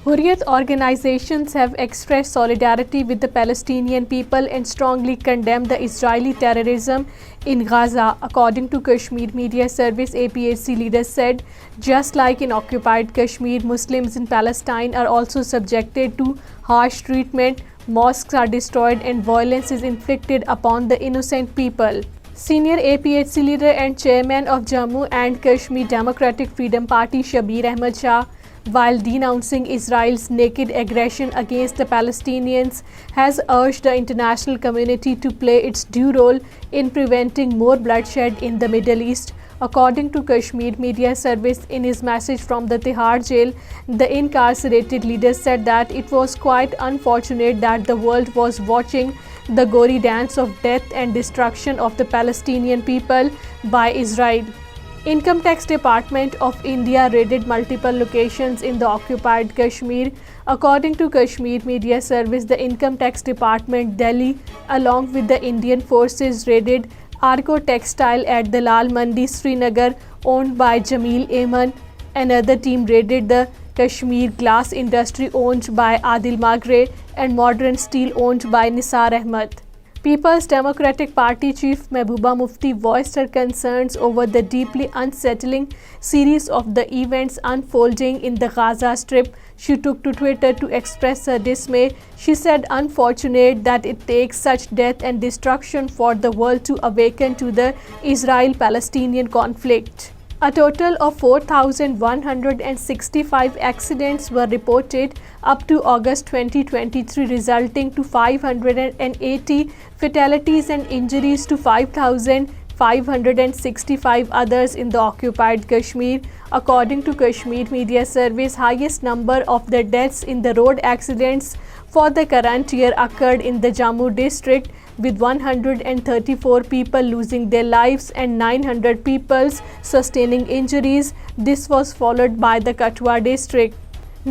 Hurriyat organizations have expressed solidarity with the Palestinian people and strongly condemned the Israeli terrorism in Gaza. According to Kashmir Media Service, APHC leaders said, just like in occupied Kashmir, Muslims in Palestine are also subjected to harsh treatment, mosques are destroyed and violence is inflicted upon the innocent people. Senior APHC leader and chairman of Jammu and Kashmir Democratic Freedom Party Shabbir Shah, while denouncing Israel's naked aggression against the Palestinians, has urged the international community to play its due role in preventing more bloodshed in the Middle East. According to Kashmir Media Service, in his message from the Tihar jail, the incarcerated leader said that it was quite unfortunate that the world was watching the gory dance of death and destruction of the Palestinian people by Israel. Income Tax Department of India raided multiple locations in the occupied Kashmir. According to Kashmir Media Service, the Income Tax Department Delhi along with the Indian forces raided Argo Textile at the Lal Mandi, Srinagar, owned by Jameel Aman. Another team raided the Kashmir Glass Industry owned by Adil Magre and Modern Steel owned by Nisar Ahmed. People's Democratic Party Chief Mehbooba Mufti voiced her concerns over the deeply unsettling series of the events unfolding in the Gaza Strip. She took to Twitter to express her dismay. She said, "Unfortunate that it takes such death and destruction for the world to awaken to the Israel-Palestinian conflict." A total of 4,165 accidents were reported up to August 2023, resulting to 580 fatalities and injuries to 5,565 others in the occupied Kashmir. According to Kashmir Media Service, highest number of the deaths in the road accidents for the current year occurred in the Jammu district, with 134 people losing their lives and 900 people sustaining injuries. This was followed by the Kathua district.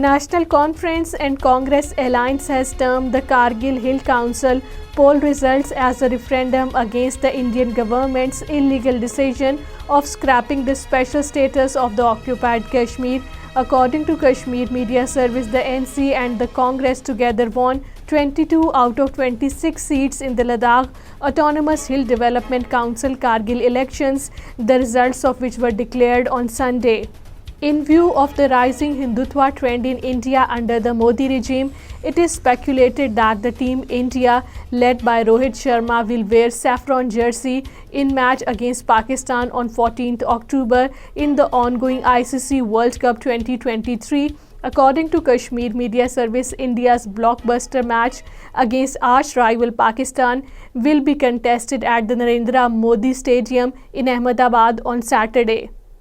National Conference and Congress Alliance has termed the Kargil Hill Council poll results as a referendum against the Indian government's illegal decision of scrapping the special status of the occupied Kashmir. According to Kashmir Media Service, the NC and the Congress together won 22 out of 26 seats in the Ladakh Autonomous Hill Development Council Kargil elections, the results of which were declared on Sunday. In view of the rising Hindutva trend in India under the Modi regime, it is speculated that the Team India, led by Rohit Sharma, will wear saffron jersey in match against Pakistan on 14th October in the ongoing ICC World Cup 2023. According to Kashmir Media Service, India's blockbuster match against arch rival Pakistan will be contested at the Narendra Modi Stadium in Ahmedabad on Saturday.